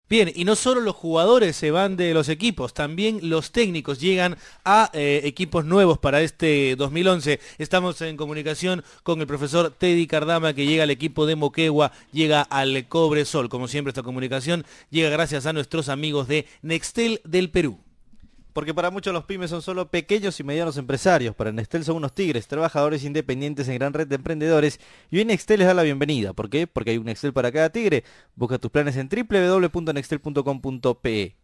Bien, y no solo los jugadores se van de los equipos, también los técnicos llegan a equipos nuevos para este 2011. Estamos en comunicación con el profesor Teddy Cardama, que llega al equipo de Moquegua, llega al Cobresol. Como siempre, esta comunicación llega gracias a nuestros amigos de Nextel del Perú. Porque para muchos los pymes son solo pequeños y medianos empresarios. Para Nextel son unos tigres, trabajadores independientes en gran red de emprendedores. Y hoy Nextel les da la bienvenida. ¿Por qué? Porque hay un Nextel para cada tigre. Busca tus planes en www.nextel.com.pe.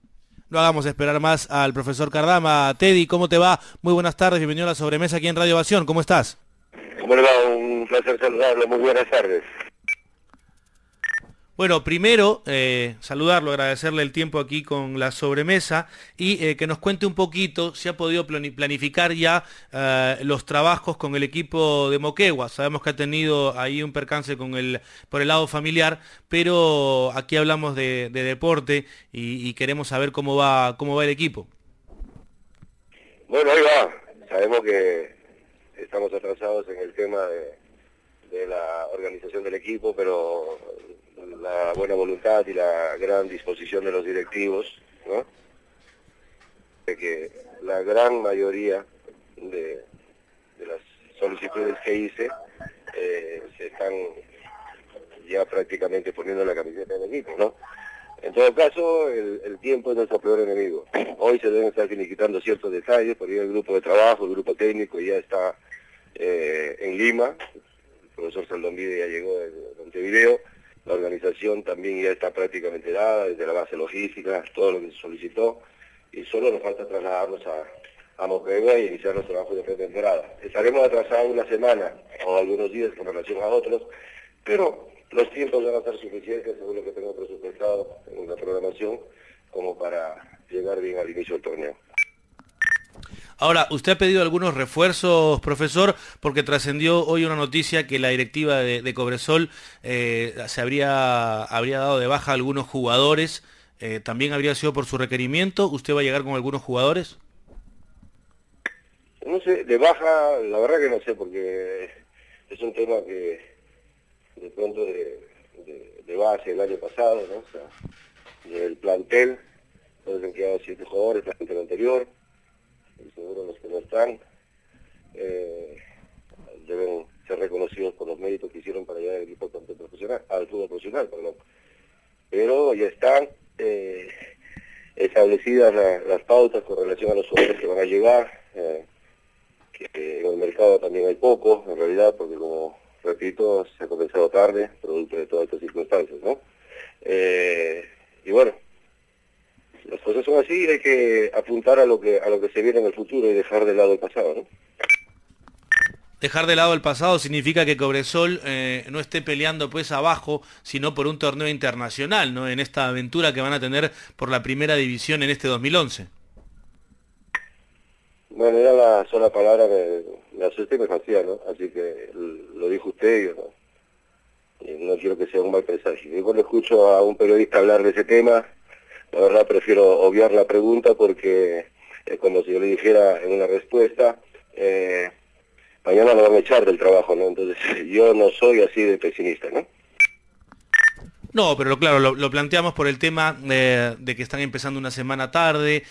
No hagamos esperar más al profesor Cardama. Teddy, ¿cómo te va? Muy buenas tardes, bienvenido a la sobremesa aquí en Radio Ovación. ¿Cómo estás? ¿Cómo le va? Un placer saludarlo. Muy buenas tardes. Bueno, primero saludarlo, agradecerle el tiempo aquí con la sobremesa y que nos cuente un poquito si ha podido planificar ya los trabajos con el equipo de Moquegua. Sabemos que ha tenido ahí un percance por el lado familiar, pero aquí hablamos de deporte y queremos saber cómo va el equipo. Bueno, ahí va. Sabemos que estamos atrasados en el tema de la organización del equipo, pero la buena voluntad y la gran disposición de los directivos, ¿no? De que la gran mayoría de las solicitudes que hice se están ya prácticamente poniendo la camiseta del equipo, ¿no? En todo caso, el tiempo es nuestro peor enemigo. Hoy se deben estar finiquitando ciertos detalles, por ahí el grupo de trabajo, el grupo técnico ya está en Lima, el profesor Saldomide ya llegó de Montevideo. La organización también ya está prácticamente dada, desde la base logística, todo lo que se solicitó, y solo nos falta trasladarnos a Moquegua y iniciar los trabajos de pretemporada. Estaremos atrasados una semana o algunos días con relación a otros, pero los tiempos van a ser suficientes, según lo que tengo presupuestado en la programación, como para llegar bien al inicio del torneo. Ahora, usted ha pedido algunos refuerzos, profesor, porque trascendió hoy una noticia que la directiva de Cobresol habría dado de baja a algunos jugadores. ¿También habría sido por su requerimiento? ¿Usted va a llegar con algunos jugadores? No sé, de baja, la verdad que no sé, porque es un tema que de pronto de base el año pasado, ¿no? O sea, del plantel, entonces han quedado 7 jugadores, el plantel anterior, y seguro los que no están deben ser reconocidos por los méritos que hicieron para llegar al equipo profesional, al fútbol profesional, perdón. Pero ya están establecidas las pautas con relación a los jugadores que van a llegar, que en el mercado también hay poco, en realidad, porque como repito, se ha comenzado tarde, producto de todas estas circunstancias, ¿no? Y bueno, las cosas son así, hay que apuntar a lo que se viene en el futuro y dejar de lado el pasado, ¿no? Dejar de lado el pasado significa que Cobresol no esté peleando pues abajo, sino por un torneo internacional, ¿no? En esta aventura que van a tener por la primera división en este 2011. Bueno, era la sola palabra que me asusta y me fascina, ¿no? Así que lo dijo usted y yo no quiero que sea un mal presagio. Yo cuando escucho a un periodista hablar de ese tema, la verdad prefiero obviar la pregunta porque es como si yo le dijera en una respuesta, mañana lo van a echar del trabajo, ¿no? Entonces yo no soy así de pesimista, ¿no? No, pero claro, lo planteamos por el tema de que están empezando una semana tarde,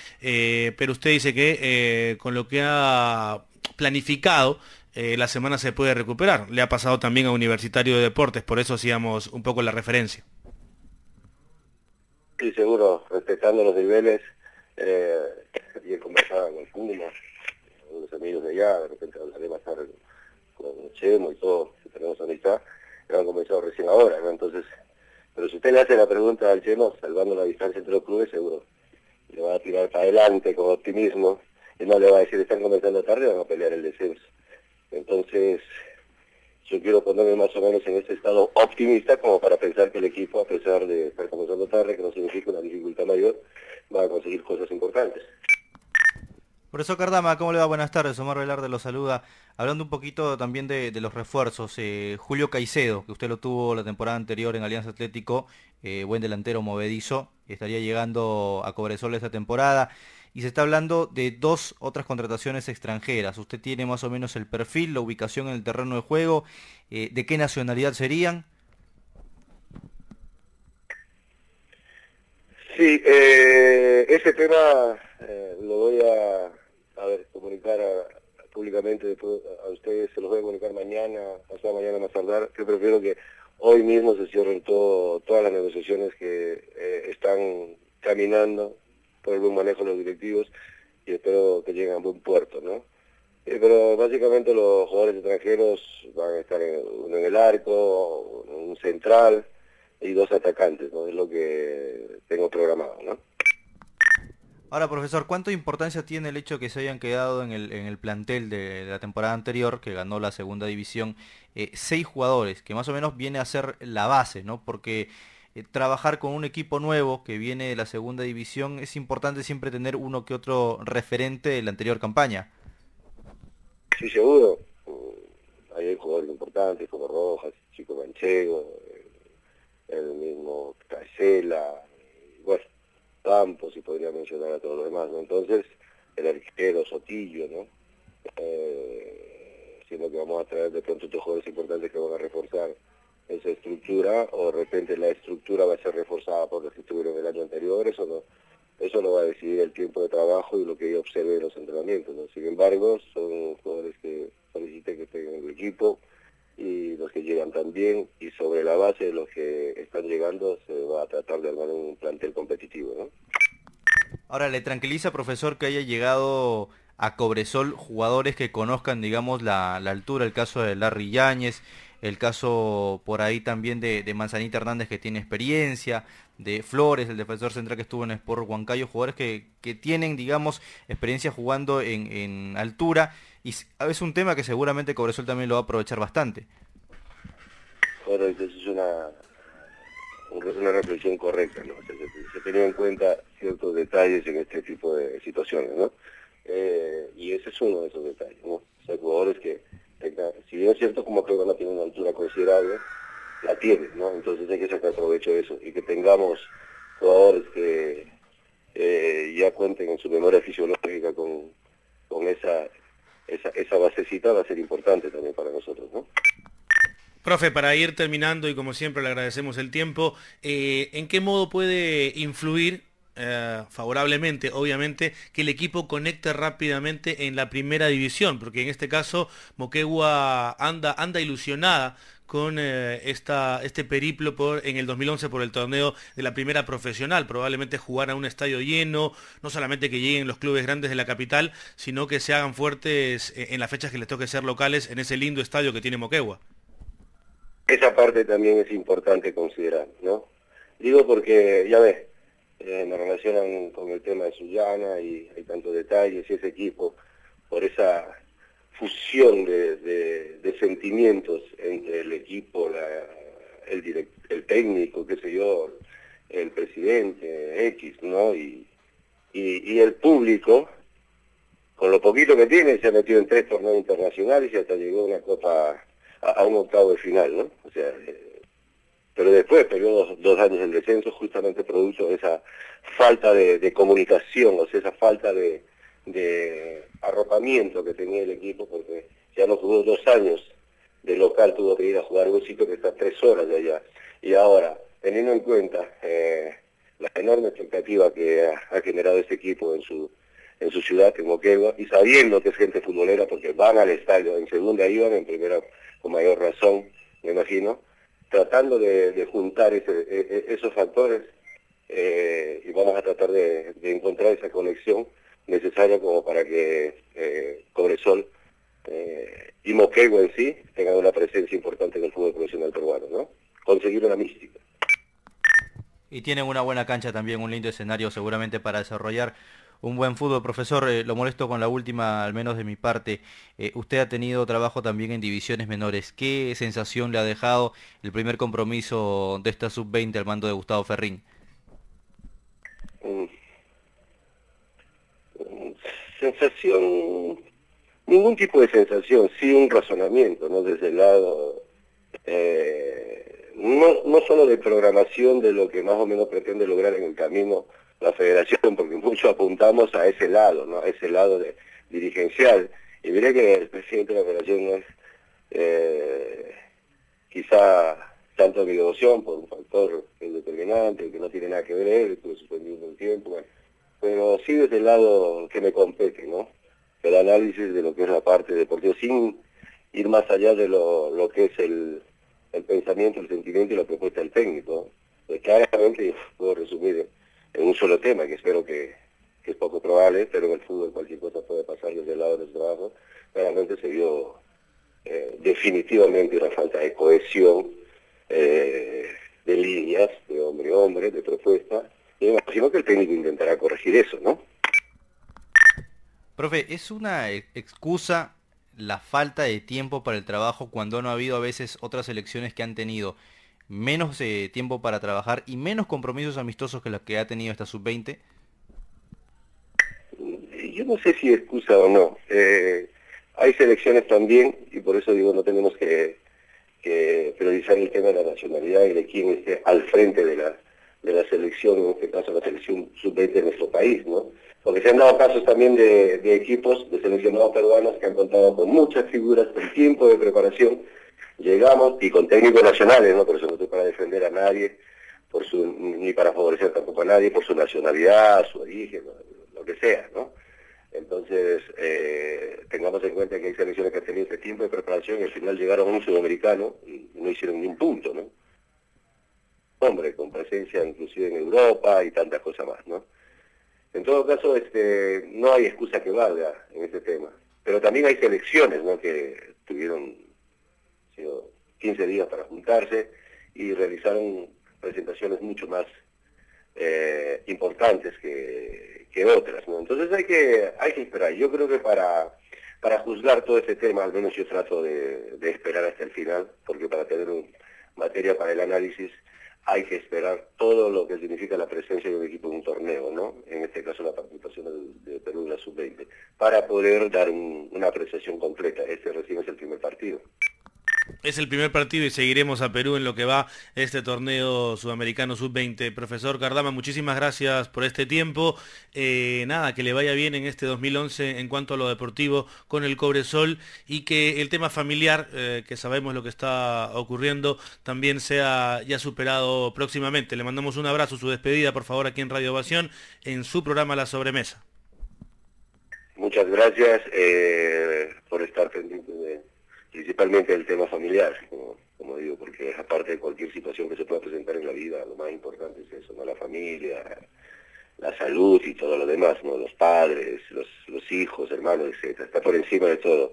pero usted dice que con lo que ha planificado, la semana se puede recuperar. Le ha pasado también a Universitario de Deportes, por eso hacíamos un poco la referencia. Sí, seguro, respetando los niveles, y he conversado con Puma, con los amigos de allá, de repente hablaré más tarde con Chemo y todo, si tenemos amistad, que han comenzado recién ahora, ¿no? Entonces, pero si usted le hace la pregunta al Chemo, salvando la distancia entre los clubes, seguro le va a tirar para adelante con optimismo, y no le va a decir, están comenzando tarde, van a pelear el descenso. Entonces, yo quiero ponerme más o menos en ese estado optimista como para pensar que el equipo, a pesar de estar comenzando tarde, que no significa una dificultad mayor, va a conseguir cosas importantes. Profesor Cardama, ¿cómo le va? Buenas tardes. Omar Velarde lo saluda. Hablando un poquito también de los refuerzos, Julio Caicedo, que usted lo tuvo la temporada anterior en Alianza Atlético, buen delantero movedizo, estaría llegando a Cobresol esta temporada. Y se está hablando de 2 otras contrataciones extranjeras. ¿Usted tiene más o menos el perfil, la ubicación en el terreno de juego? ¿De qué nacionalidad serían? Sí, ese tema lo voy a ver, comunicar públicamente después a ustedes, se los voy a comunicar mañana, pasado mañana más tardar. Yo prefiero que hoy mismo se cierren todas las negociaciones que están caminando por el buen manejo de los directivos y espero que lleguen a buen puerto, ¿no? Pero básicamente los jugadores extranjeros van a estar uno en el arco, un central y 2 atacantes, ¿no? Es lo que tengo programado, ¿no? Ahora, profesor, ¿cuánta importancia tiene el hecho de que se hayan quedado en el plantel de la temporada anterior, que ganó la segunda división, 6 jugadores, que más o menos viene a ser la base, ¿no? Porque trabajar con un equipo nuevo que viene de la segunda división es importante siempre tener uno que otro referente de la anterior campaña. Sí, seguro. Ahí hay jugadores importantes como Rojas, Chico Manchego, el mismo Casela, bueno, Campos, y podría mencionar a todos los demás, ¿no? Entonces, el arquero Sotillo, ¿no? Sino que vamos a traer de pronto otros jugadores importantes que van a reforzar esa estructura, o de repente la estructura va a ser reforzada por los que estuvieron el año anterior, eso lo va a decidir el tiempo de trabajo y lo que yo observe en los entrenamientos, ¿no? Sin embargo, son jugadores que solicité que estén en el equipo, y los que llegan también, y sobre la base de los que están llegando se va a tratar de armar un plantel competitivo, ¿no? Ahora, ¿le tranquiliza, profesor, que haya llegado a Cobresol jugadores que conozcan, digamos, la altura? El caso de Larry Yáñez, el caso por ahí también de Manzanita Hernández, que tiene experiencia, de Flores, el defensor central que estuvo en Sport Huancayo, jugadores que tienen, digamos, experiencia jugando en altura, y es un tema que seguramente Cobresol también lo va a aprovechar bastante. Bueno, entonces es una reflexión correcta, ¿no? O sea, se tenían en cuenta ciertos detalles en este tipo de situaciones, ¿no? Y ese es uno de esos detalles, ¿no? O sea, jugadores que tengan, si bien es cierto como que van a tener una altura considerable, la tienen, ¿no? Entonces hay que sacar provecho de eso, y que tengamos jugadores que ya cuenten en su memoria fisiológica con esa basecita, va a ser importante también para nosotros, ¿no? Profe, para ir terminando y como siempre le agradecemos el tiempo, ¿en qué modo puede influir favorablemente, obviamente, que el equipo conecte rápidamente en la primera división? Porque en este caso Moquegua anda ilusionada con este periplo en el 2011 por el torneo de la primera profesional, probablemente jugar a un estadio lleno, no solamente que lleguen los clubes grandes de la capital, sino que se hagan fuertes en las fechas que les toque ser locales en ese lindo estadio que tiene Moquegua. Esa parte también es importante considerar, ¿no? Digo porque, ya ves, me relacionan con el tema de Sullana y hay tantos detalles, y ese equipo, por esa fusión de sentimientos entre el equipo, el técnico, qué sé yo, el presidente, X, ¿no? Y el público, con lo poquito que tiene, se ha metido en 3 torneos internacionales y hasta llegó a una copa, a un octavo de final, ¿no? O sea, pero después perdió 2 años en descenso, justamente producto de esa falta de comunicación, o sea, esa falta de arropamiento que tenía el equipo, porque ya no jugó 2 años de local, tuvo que ir a jugar a un sitio que está 3 horas de allá. Y ahora, teniendo en cuenta la enorme expectativa que ha generado este equipo en su ciudad, en Moquegua, y sabiendo que es gente futbolera, porque van al estadio, en segunda iban, en primera con mayor razón, me imagino, tratando de juntar esos factores, y vamos a tratar de encontrar esa conexión necesaria como para que Cobresol y Moquegua en sí tengan una presencia importante en el fútbol profesional peruano, ¿no? Conseguir una mística. Y tienen una buena cancha también, un lindo escenario seguramente para desarrollar un buen fútbol. Profesor, lo molesto con la última, al menos de mi parte. Usted ha tenido trabajo también en divisiones menores. ¿Qué sensación le ha dejado el primer compromiso de esta sub-20 al mando de Gustavo Ferrín? Sensación, ningún tipo de sensación, sí un razonamiento, ¿no? Desde el lado, no solo de programación de lo que más o menos pretende lograr en el camino la federación, porque mucho apuntamos a ese lado, ¿no? A ese lado dirigencial. Y miré que el presidente de la federación no es quizá tanto a mi devoción por un factor que es determinante, que no tiene nada que ver él, estuve suspendido un tiempo, bueno, pero sí desde el lado que me compete, ¿no? El análisis de lo que es la parte deportiva, sin ir más allá de lo que es el pensamiento, el sentimiento y la propuesta del técnico. Pues claramente puedo resumir en un solo tema, que espero que es poco probable, pero en el fútbol cualquier cosa puede pasar desde el lado de los trabajos. Claramente se vio definitivamente una falta de cohesión, de líneas, de hombre a hombre, de propuesta, y me imagino que el técnico intentará corregir eso, ¿no? Profe, ¿es una excusa la falta de tiempo para el trabajo cuando no ha habido a veces otras selecciones que han tenido menos tiempo para trabajar y menos compromisos amistosos que los que ha tenido esta sub-20? Yo no sé si excusa o no. Hay selecciones también, y por eso digo, no tenemos que priorizar el tema de la nacionalidad y de quién esté al frente de la selección, en este caso la selección sub-20 de nuestro país, ¿no? Porque se han dado casos también de equipos, de seleccionados peruanos que han contado con muchas figuras, con tiempo de preparación, llegamos, y con técnicos nacionales, ¿no? Por eso no estoy para defender a nadie, ni para favorecer tampoco a nadie por su nacionalidad, su origen, lo que sea, ¿no? Entonces, tengamos en cuenta que hay selecciones que han tenido este tiempo de preparación y al final llegaron a un sudamericano y no hicieron ni un punto, ¿no? Hombre, con presencia inclusive en Europa y tantas cosas más, ¿no? En todo caso, no hay excusa que valga en este tema. Pero también hay selecciones, ¿no?, que tuvieron 15 días para juntarse y realizaron presentaciones mucho más importantes que otras, ¿no? Entonces hay que esperar. Yo creo que para juzgar todo este tema, al menos yo trato de esperar hasta el final, porque para tener materia para el análisis hay que esperar todo lo que significa la presencia de un equipo en un torneo, ¿no? En este caso la participación de Perú en la sub-20, para poder dar una apreciación completa. Este recién es el primer partido. Es el primer partido y seguiremos a Perú en lo que va este torneo sudamericano sub-20. Profesor Cardama, muchísimas gracias por este tiempo. Nada, que le vaya bien en este 2011 en cuanto a lo deportivo con el Cobresol y que el tema familiar, que sabemos lo que está ocurriendo, también sea ya superado próximamente. Le mandamos un abrazo, su despedida, por favor, aquí en Radio Ovación, en su programa La Sobremesa. Muchas gracias por estar pendiente principalmente del tema familiar, como digo, porque aparte de cualquier situación que se pueda presentar en la vida, lo más importante es eso, ¿no? La familia, la salud y todo lo demás, ¿no? Los padres, los hijos, hermanos, etcétera. Está por encima de todo.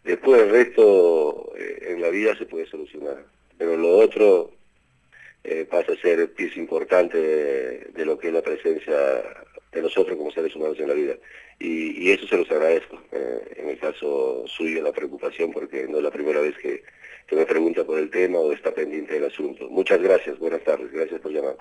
Después el resto en la vida se puede solucionar, pero lo otro pasa a ser pieza importante de lo que es la presencia de nosotros como seres humanos en la vida. Y eso se los agradezco, en el caso suyo, la preocupación, porque no es la primera vez que me pregunta por el tema o está pendiente del asunto. Muchas gracias, buenas tardes, gracias por llamar.